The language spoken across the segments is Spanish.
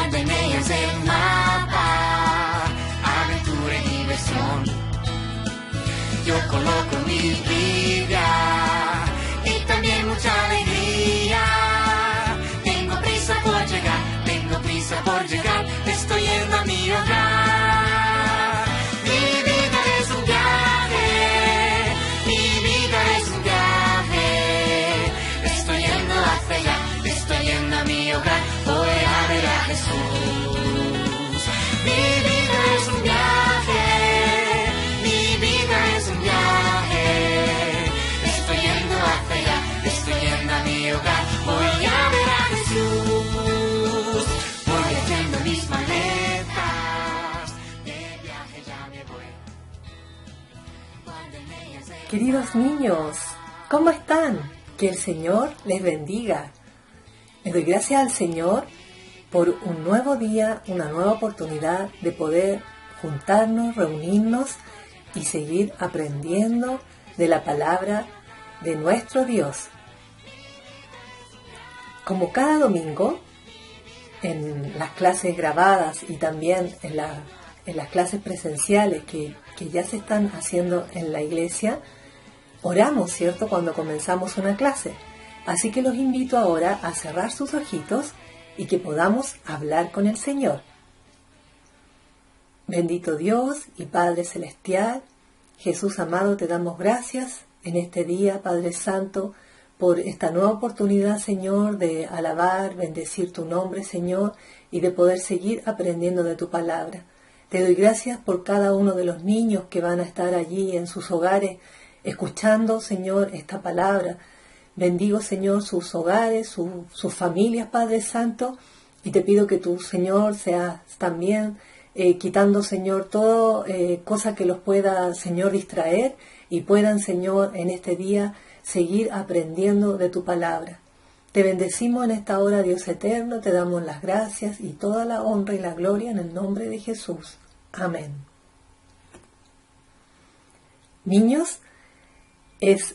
cuando en ellas el mapa, aventura y diversión. Yo coloco mi vida y también mucha alegría. Tengo prisa por llegar, estoy yendo a mi hogar. Mi vida es un viaje, mi vida es un viaje. Estoy yendo hacia allá, estoy yendo a mi hogar, voy a ver a Jesús. Mi vida es un viaje, mi vida es un viaje. Estoy yendo hacia allá, estoy yendo a mi hogar, voy a ver a Jesús. Voy haciendo mis maletas, de viaje ya me voy. Queridos niños, ¿cómo están? Que el Señor les bendiga. Le doy gracias al Señor por un nuevo día, una nueva oportunidad de poder juntarnos, reunirnos y seguir aprendiendo de la palabra de nuestro Dios. Como cada domingo, en las clases grabadas y también en las clases presenciales que ya se están haciendo en la iglesia, oramos, ¿cierto?, cuando comenzamos una clase. Así que los invito ahora a cerrar sus ojitos y que podamos hablar con el Señor. Bendito Dios y Padre Celestial, Jesús amado, te damos gracias en este día, Padre Santo, por esta nueva oportunidad, Señor, de alabar, bendecir tu nombre, Señor, y de poder seguir aprendiendo de tu palabra. Te doy gracias por cada uno de los niños que van a estar allí en sus hogares, escuchando, Señor, esta palabra. Bendigo, Señor, sus hogares, sus familias, Padre Santo, y te pido que tú, Señor, seas también quitando, Señor, toda cosa que los pueda, Señor, distraer y puedan, Señor, en este día seguir aprendiendo de tu palabra. Te bendecimos en esta hora, Dios eterno, te damos las gracias y toda la honra y la gloria en el nombre de Jesús. Amén. Niños, es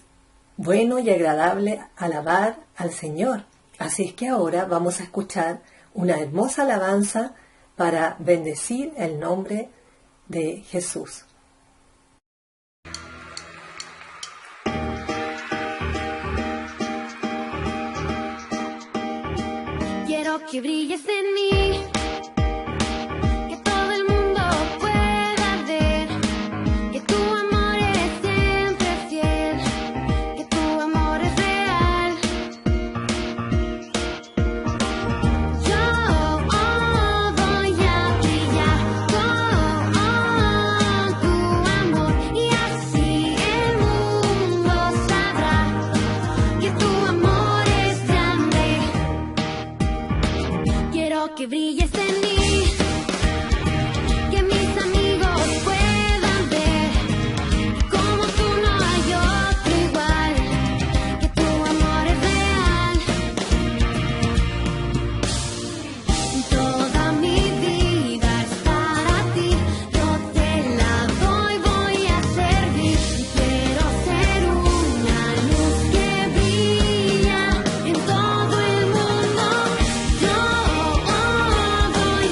bueno y agradable alabar al Señor. Así es que ahora vamos a escuchar una hermosa alabanza para bendecir el nombre de Jesús. Quiero que brilles en mí, que todo el mundo pueda ver que tu amor es siempre fiel, que tu amor es real. Yo voy a brillar con tu amor y así el mundo sabrá que tu amor es grande. Quiero que brilles en mí, que mis amigos puedan ver que como tú no hay otro igual, que tu amor es real. Toda mi vida es para ti, yo te la doy, voy a servir. Quiero ser una luz que brilla en todo el mundo. Yo voy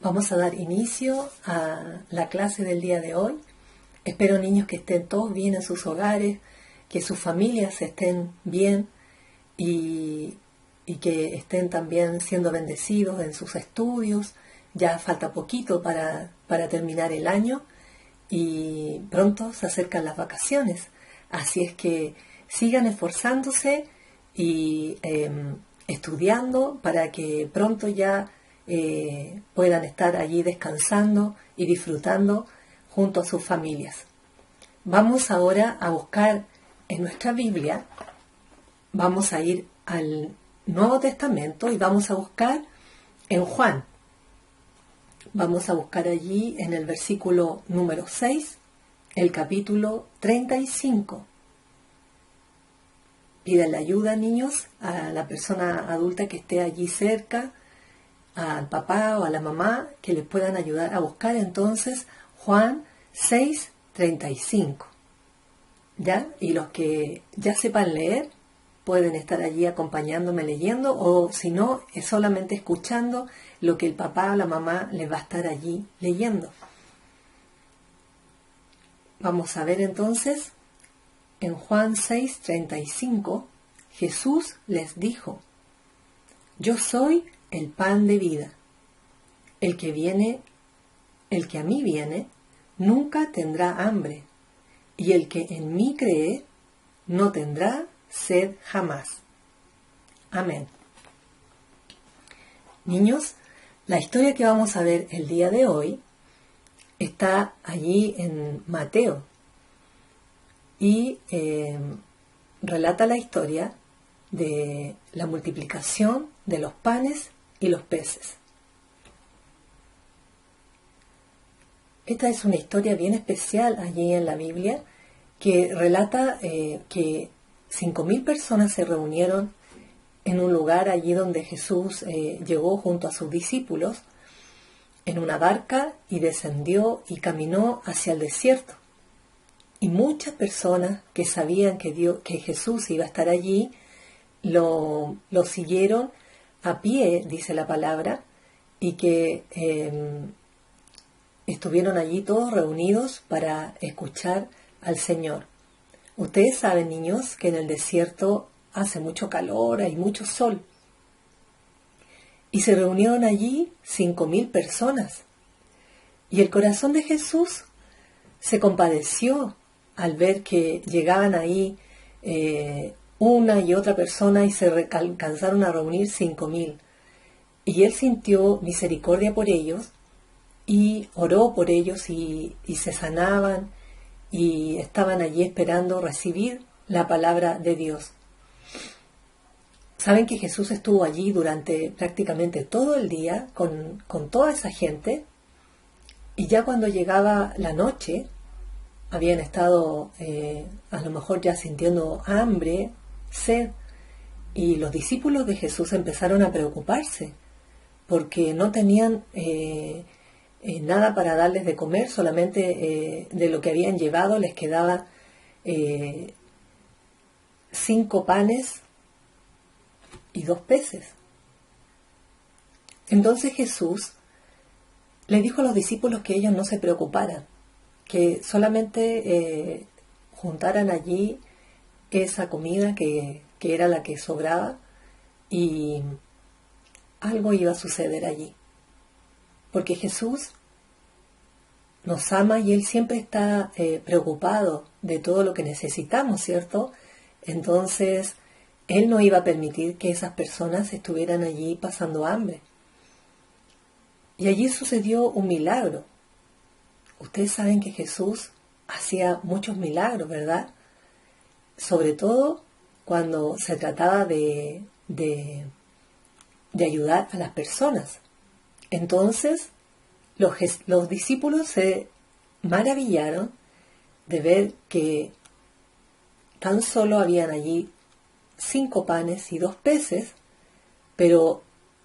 Vamos a dar inicio a la clase del día de hoy. Espero, niños, que estén todos bien en sus hogares, que sus familias estén bien y que estén también siendo bendecidos en sus estudios. Ya falta poquito para terminar el año y pronto se acercan las vacaciones. Así es que sigan esforzándose y estudiando para que pronto ya puedan estar allí descansando y disfrutando junto a sus familias. Vamos ahora a buscar en nuestra Biblia, vamos a ir al Nuevo Testamento y vamos a buscar en Juan. Vamos a buscar allí en el versículo número 6, el capítulo 35. Pídanle ayuda, niños, a la persona adulta que esté allí cerca, al papá o a la mamá, que les puedan ayudar a buscar entonces Juan 6, 35. ¿Ya? Y los que ya sepan leer pueden estar allí acompañándome leyendo, o si no, es solamente escuchando lo que el papá o la mamá les va a estar allí leyendo. Vamos a ver entonces, en Juan 6, 35, Jesús les dijo: Yo soy el pan de vida. El que a mí viene, nunca tendrá hambre, y el que en mí cree, no tendrá sed jamás. Amén. Niños, la historia que vamos a ver el día de hoy está allí en Mateo y relata la historia de la multiplicación de los panes y los peces. Esta es una historia bien especial allí en la Biblia que relata que 5.000 personas se reunieron en un lugar allí donde Jesús llegó junto a sus discípulos en una barca y descendió y caminó hacia el desierto. Y muchas personas que sabían que Jesús iba a estar allí lo siguieron a pie, dice la palabra, y que estuvieron allí todos reunidos para escuchar al Señor. Ustedes saben, niños, que en el desierto hace mucho calor, hay mucho sol. Y se reunieron allí 5.000 personas. Y el corazón de Jesús se compadeció al ver que llegaban ahí una y otra persona y se alcanzaron a reunir 5.000. Y Él sintió misericordia por ellos y oró por ellos y se sanaban y estaban allí esperando recibir la palabra de Dios. Saben que Jesús estuvo allí durante prácticamente todo el día con toda esa gente, y ya cuando llegaba la noche habían estado a lo mejor ya sintiendo hambre, sed, y los discípulos de Jesús empezaron a preocuparse porque no tenían nada para darles de comer, solamente de lo que habían llevado les quedaba 5 panes y 2 peces. Entonces Jesús le dijo a los discípulos que ellos no se preocuparan, que solamente juntaran allí esa comida que era la que sobraba, y algo iba a suceder allí. Porque Jesús nos ama y Él siempre está preocupado de todo lo que necesitamos, ¿cierto? Entonces, Él no iba a permitir que esas personas estuvieran allí pasando hambre. Y allí sucedió un milagro. Ustedes saben que Jesús hacía muchos milagros, ¿verdad? Sobre todo cuando se trataba de ayudar a las personas. Entonces, los discípulos se maravillaron de ver que tan solo habían allí 5 panes y 2 peces, pero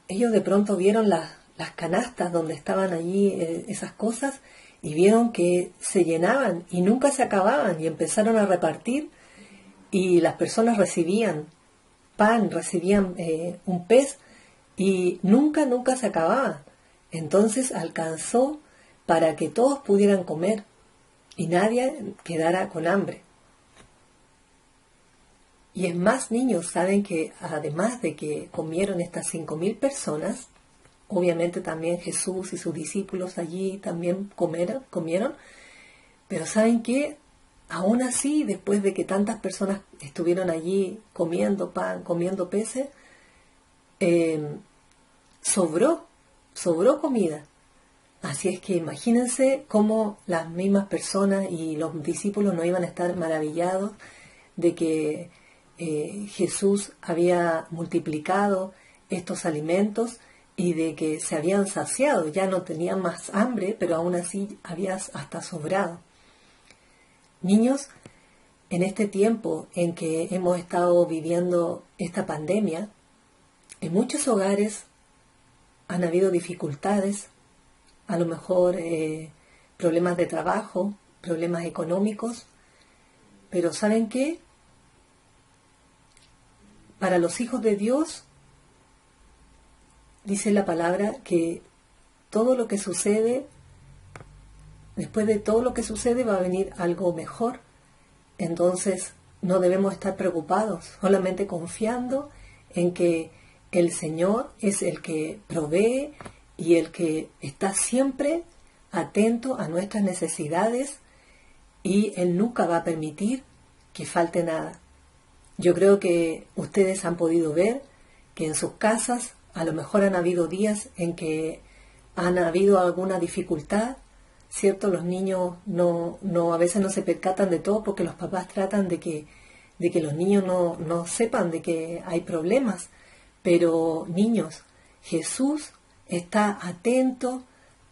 ellos de pronto vieron las canastas donde estaban allí esas cosas, y vieron que se llenaban y nunca se acababan, y empezaron a repartir, y las personas recibían pan, recibían un pez, y nunca se acababan. Entonces alcanzó para que todos pudieran comer y nadie quedara con hambre. Y es más, niños, saben que además de que comieron estas 5.000 personas, obviamente también Jesús y sus discípulos allí también comieron, pero ¿saben qué? Aún así, después de que tantas personas estuvieron allí comiendo pan, comiendo peces, sobró comida. Así es que imagínense cómo las mismas personas y los discípulos no iban a estar maravillados de que Jesús había multiplicado estos alimentos y de que se habían saciado, ya no tenían más hambre, pero aún así había hasta sobrado. Niños, en este tiempo en que hemos estado viviendo esta pandemia, en muchos hogares han habido dificultades, a lo mejor problemas de trabajo, problemas económicos, pero ¿saben qué? Para los hijos de Dios, dice la palabra que todo lo que sucede, después de todo lo que sucede va a venir algo mejor. Entonces no debemos estar preocupados, solamente confiando en que el Señor es el que provee y el que está siempre atento a nuestras necesidades y Él nunca va a permitir que falte nada. Yo creo que ustedes han podido ver que en sus casas a lo mejor han habido días en que han habido alguna dificultad, ¿cierto? Los niños a veces no se percatan de todo porque los papás tratan de que los niños no sepan de que hay problemas. Pero niños, Jesús está atento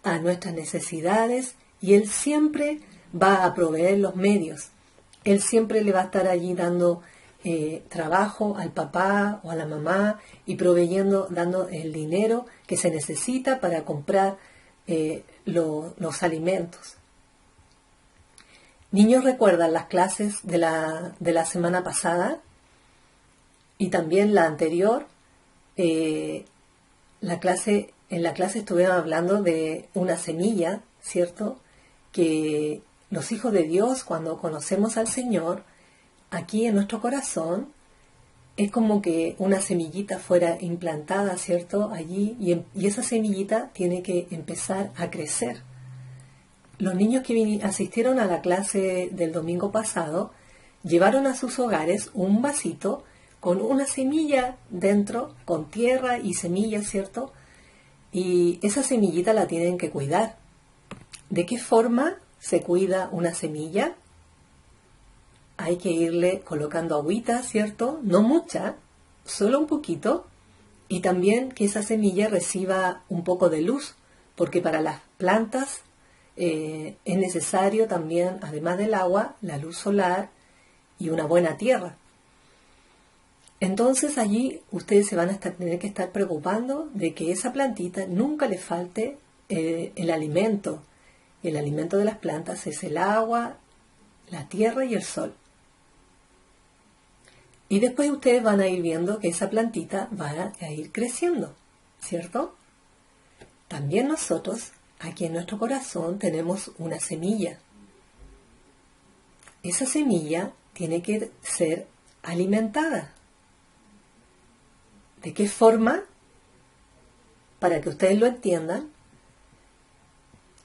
a nuestras necesidades y Él siempre va a proveer los medios. Él siempre le va a estar allí dando trabajo al papá o a la mamá y proveyendo, dando el dinero que se necesita para comprar los alimentos. Niños, ¿recuerdan las clases de la semana pasada? Y también la anterior. En la clase estuvieron hablando de una semilla, ¿cierto? Que los hijos de Dios, cuando conocemos al Señor, aquí en nuestro corazón, es como que una semillita fuera implantada, ¿cierto? Allí, y esa semillita tiene que empezar a crecer. Los niños que asistieron a la clase del domingo pasado, llevaron a sus hogares un vasito con una semilla dentro, con tierra y semillas, ¿cierto? Y esa semillita la tienen que cuidar. ¿De qué forma se cuida una semilla? Hay que irle colocando agüita, ¿cierto? No mucha, solo un poquito. Y también que esa semilla reciba un poco de luz, porque para las plantas es necesario también, además del agua, la luz solar y una buena tierra. Entonces allí ustedes se van a tener que estar preocupando de que esa plantita nunca le falte el alimento. El alimento de las plantas es el agua, la tierra y el sol. Y después ustedes van a ir viendo que esa plantita va a ir creciendo, ¿cierto? También nosotros, aquí en nuestro corazón, tenemos una semilla. Esa semilla tiene que ser alimentada. ¿De qué forma? Para que ustedes lo entiendan,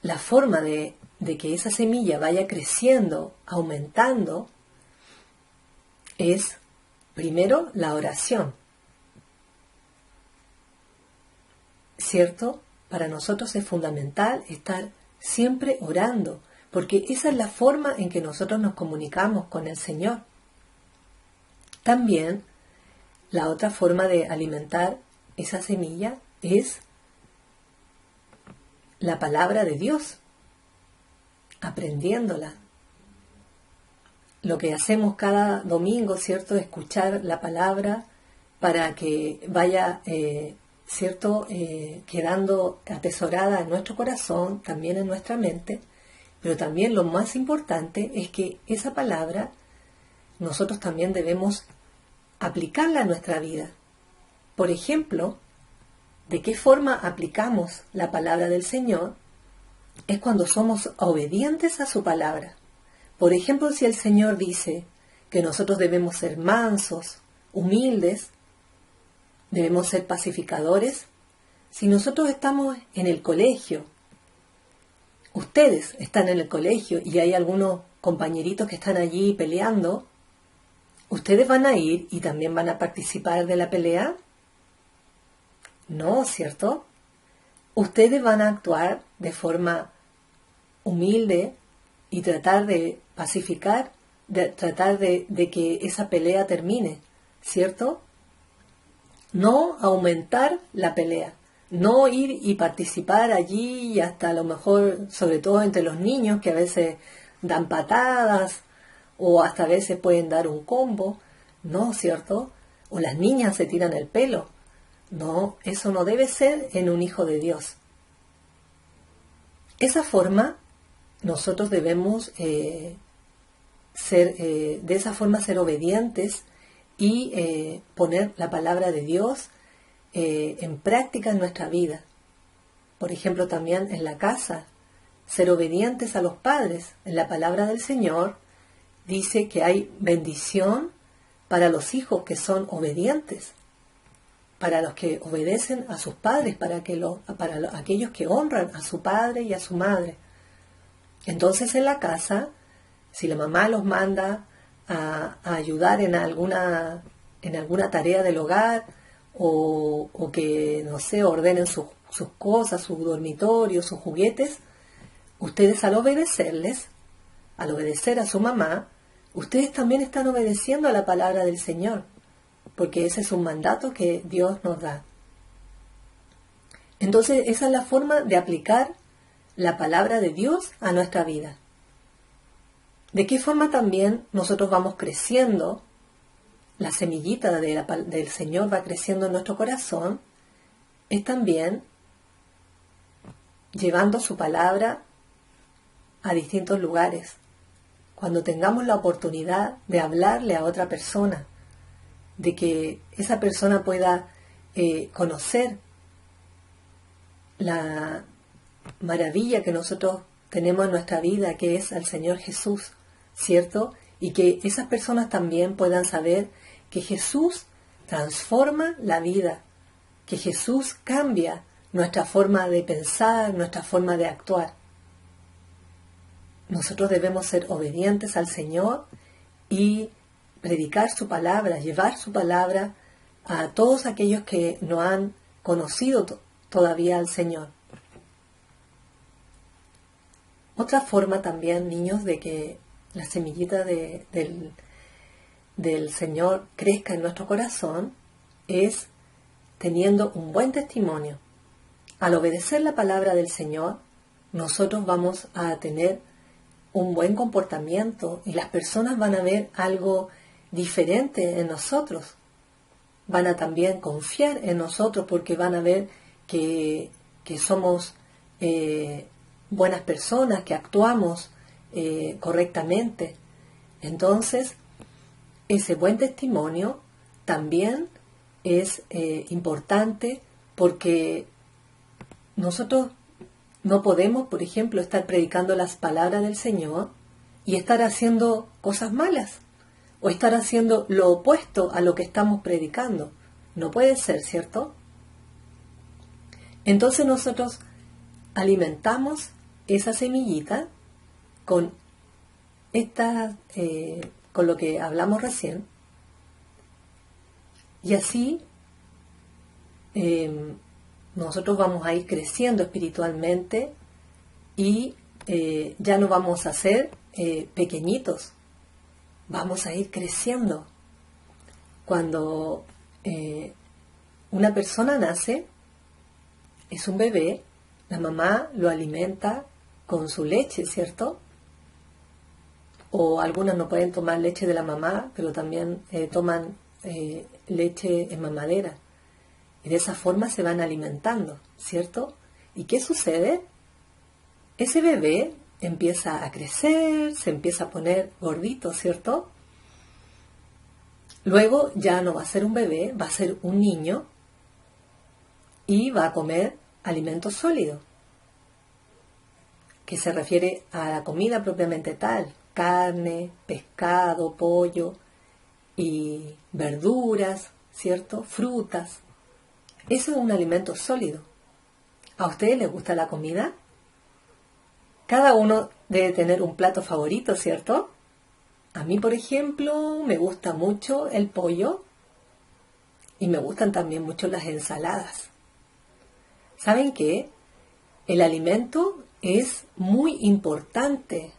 la forma de que esa semilla vaya creciendo, aumentando, es primero la oración. ¿Cierto? Para nosotros es fundamental estar siempre orando, porque esa es la forma en que nosotros nos comunicamos con el Señor. También, la otra forma de alimentar esa semilla es la palabra de Dios, aprendiéndola. Lo que hacemos cada domingo, ¿cierto? Escuchar la palabra para que vaya, ¿cierto? Quedando atesorada en nuestro corazón, también en nuestra mente. Pero también lo más importante es que esa palabra nosotros también debemos aplicarla a nuestra vida. Por ejemplo, ¿De qué forma aplicamos la palabra del Señor? Es cuando somos obedientes a su palabra. Por ejemplo, si el Señor dice que nosotros debemos ser mansos, humildes, debemos ser pacificadores, si nosotros estamos en el colegio, ustedes están en el colegio y hay algunos compañeritos que están allí peleando, ¿ustedes van a ir y también van a participar de la pelea? No, ¿cierto? Ustedes van a actuar de forma humilde y tratar de pacificar, de tratar de que esa pelea termine, ¿cierto? No aumentar la pelea, no ir y participar allí y hasta a lo mejor, sobre todo entre los niños que a veces dan patadas o hasta a veces pueden dar un combo, no, ¿cierto? O las niñas se tiran el pelo. No, eso no debe ser en un hijo de Dios. Esa forma nosotros debemos de esa forma ser obedientes y poner la palabra de Dios en práctica en nuestra vida. Por ejemplo, también en la casa, ser obedientes a los padres. En la palabra del Señor dice que hay bendición para los hijos que son obedientes, para los que obedecen a sus padres, para aquellos que honran a su padre y a su madre. Entonces en la casa, si la mamá los manda a ayudar en alguna tarea del hogar o que, no sé, ordenen sus cosas, su dormitorio, sus juguetes, ustedes al obedecer a su mamá, ustedes también están obedeciendo a la palabra del Señor, porque ese es un mandato que Dios nos da. Entonces, esa es la forma de aplicar la palabra de Dios a nuestra vida. ¿De qué forma también nosotros vamos creciendo? La semillita del Señor va creciendo en nuestro corazón. Es también llevando su palabra a distintos lugares. Cuando tengamos la oportunidad de hablarle a otra persona, de que esa persona pueda conocer la maravilla que nosotros tenemos en nuestra vida, que es al Señor Jesús, ¿cierto? Y que esas personas también puedan saber que Jesús transforma la vida, que Jesús cambia nuestra forma de pensar, nuestra forma de actuar. Nosotros debemos ser obedientes al Señor y predicar su palabra, llevar su palabra a todos aquellos que no han conocido todavía al Señor. Otra forma también, niños, de que la semillita del Señor crezca en nuestro corazón es teniendo un buen testimonio. Al obedecer la palabra del Señor, nosotros vamos a tener un buen comportamiento y las personas van a ver algo diferente en nosotros. Van a también confiar en nosotros porque van a ver que somos buenas personas, que actuamos correctamente. Entonces, ese buen testimonio también es importante porque nosotros no podemos, por ejemplo, estar predicando las palabras del Señor y estar haciendo cosas malas o estar haciendo lo opuesto a lo que estamos predicando. No puede ser, ¿cierto? Entonces nosotros alimentamos esa semillita con con lo que hablamos recién, y así nosotros vamos a ir creciendo espiritualmente y ya no vamos a ser pequeñitos, vamos a ir creciendo. Cuando una persona nace, es un bebé, la mamá lo alimenta con su leche, ¿cierto? O algunas no pueden tomar leche de la mamá, pero también toman leche en mamadera. Y de esa forma se van alimentando, ¿cierto? ¿Y qué sucede? Ese bebé empieza a crecer, se empieza a poner gordito, ¿cierto? Luego ya no va a ser un bebé, va a ser un niño. y va a comer alimentos sólidos, que se refiere a la comida propiamente tal, carne, pescado, pollo y verduras, ¿cierto? Frutas. Eso es un alimento sólido. ¿A ustedes les gusta la comida? Cada uno debe tener un plato favorito, ¿cierto? A mí, por ejemplo, me gusta mucho el pollo y me gustan también mucho las ensaladas. ¿Saben qué? El alimento es muy importante.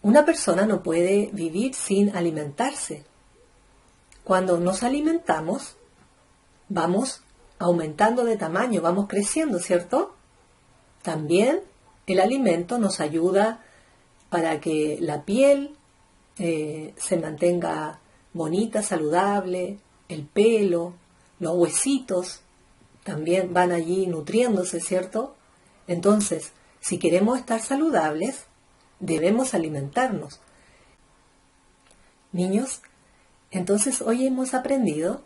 Una persona no puede vivir sin alimentarse. Cuando nos alimentamos, vamos aumentando de tamaño, vamos creciendo, ¿cierto? También el alimento nos ayuda para que la piel se mantenga bonita, saludable, el pelo, los huesitos también van allí nutriéndose, ¿cierto? Entonces, si queremos estar saludables, debemos alimentarnos. Niños, entonces hoy hemos aprendido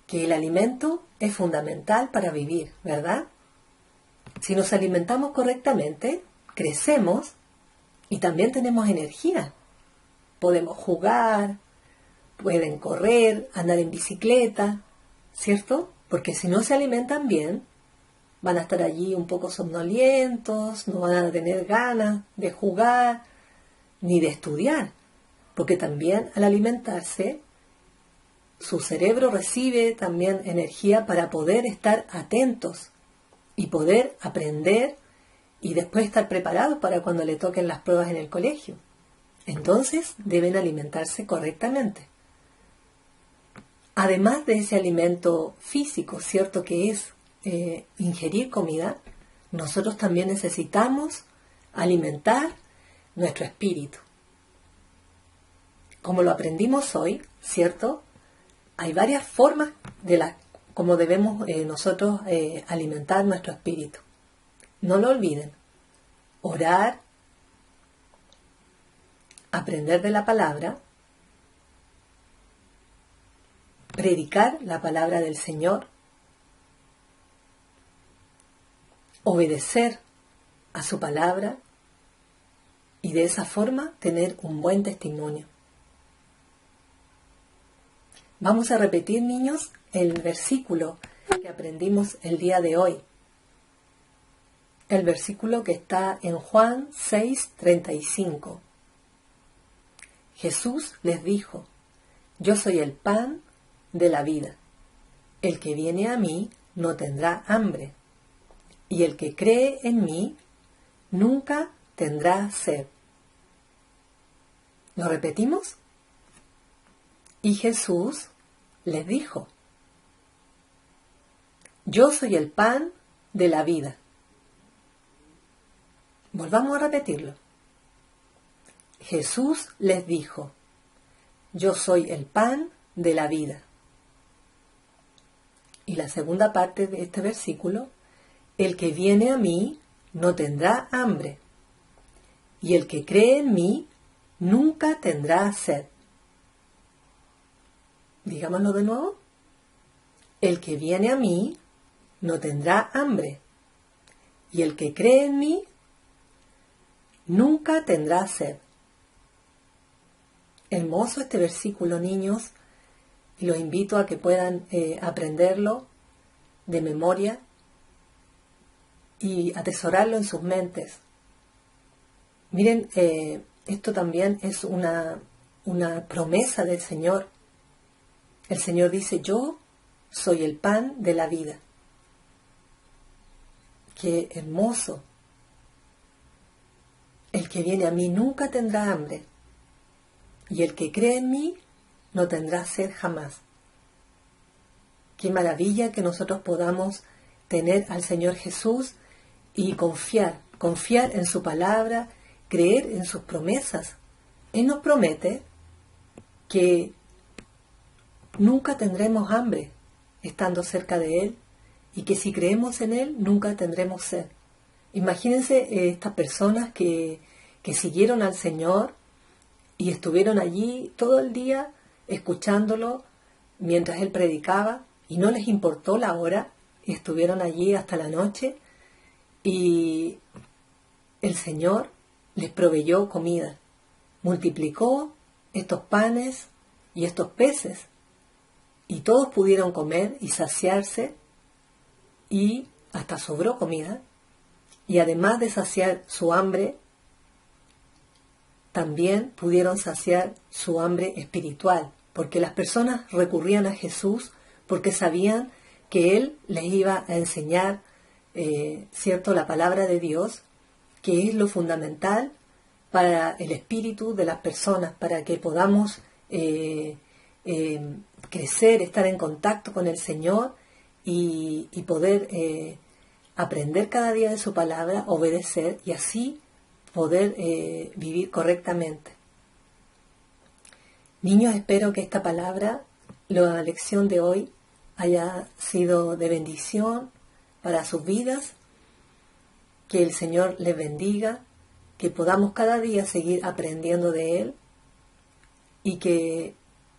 que el alimento es fundamental para vivir, ¿verdad? Si nos alimentamos correctamente, crecemos y también tenemos energía. Podemos jugar, pueden correr, andar en bicicleta, ¿cierto? Porque si no se alimentan bien, van a estar allí un poco somnolientos, no van a tener ganas de jugar ni de estudiar, porque también al alimentarse, su cerebro recibe también energía para poder estar atentos y poder aprender y después estar preparados para cuando le toquen las pruebas en el colegio. Entonces deben alimentarse correctamente. Además de ese alimento físico, cierto que es ingerir comida, nosotros también necesitamos alimentar nuestro espíritu. Como lo aprendimos hoy, ¿cierto? Hay varias formas de como debemos nosotros alimentar nuestro espíritu. No lo olviden. Orar, aprender de la palabra, predicar la palabra del Señor, obedecer a su palabra y de esa forma tener un buen testimonio. Vamos a repetir, niños, el versículo que aprendimos el día de hoy. El versículo que está en Juan 6:35. Jesús les dijo: Yo soy el pan de la vida. El que viene a mí no tendrá hambre, y el que cree en mí nunca tendrá sed. ¿Lo repetimos? Y Jesús les dijo: Yo soy el pan de la vida. Volvamos a repetirlo. Jesús les dijo: Yo soy el pan de la vida. Y la segunda parte de este versículo: El que viene a mí no tendrá hambre, y el que cree en mí nunca tendrá sed. Digámoslo de nuevo. El que viene a mí no tendrá hambre, y el que cree en mí nunca tendrá sed. Hermoso este versículo, niños, y los invito a que puedan aprenderlo de memoria y atesorarlo en sus mentes. Miren, esto también es una promesa del Señor. El Señor dice: Yo soy el pan de la vida. ¡Qué hermoso! El que viene a mí nunca tendrá hambre, y el que cree en mí no tendrá sed jamás. Qué maravilla que nosotros podamos tener al Señor Jesús y confiar en su palabra, creer en sus promesas. Él nos promete que nunca tendremos hambre estando cerca de Él, y que si creemos en Él nunca tendremos sed. Imagínense estas personas que siguieron al Señor y estuvieron allí todo el día escuchándolo mientras Él predicaba y no les importó la hora, y estuvieron allí hasta la noche y el Señor les proveyó comida, multiplicó estos panes y estos peces y todos pudieron comer y saciarse y hasta sobró comida y además de saciar su hambre, también pudieron saciar su hambre espiritual, porque las personas recurrían a Jesús porque sabían que Él les iba a enseñar, ¿cierto?, la palabra de Dios, que es lo fundamental para el espíritu de las personas, para que podamos crecer, estar en contacto con el Señor y poder aprender cada día de su palabra, obedecer y así poder vivir correctamente. Niños, espero que esta palabra, la lección de hoy, haya sido de bendición para sus vidas, que el Señor les bendiga, que podamos cada día seguir aprendiendo de Él y que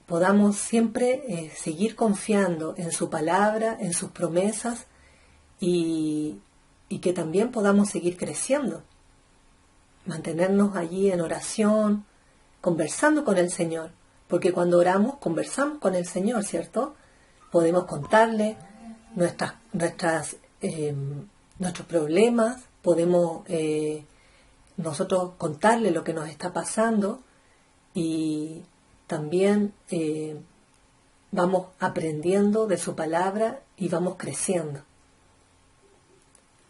podamos siempre seguir confiando en su palabra, en sus promesas y que también podamos seguir creciendo, mantenernos allí en oración, conversando con el Señor, porque cuando oramos conversamos con el Señor, ¿cierto? Podemos contarle nuestros problemas, podemos nosotros contarle lo que nos está pasando y también vamos aprendiendo de su palabra y vamos creciendo.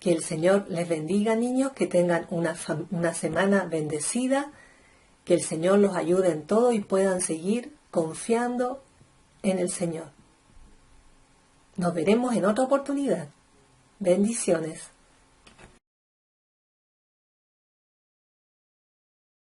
Que el Señor les bendiga, niños, que tengan una semana bendecida, que el Señor los ayude en todo y puedan seguir confiando en el Señor. Nos veremos en otra oportunidad. Bendiciones.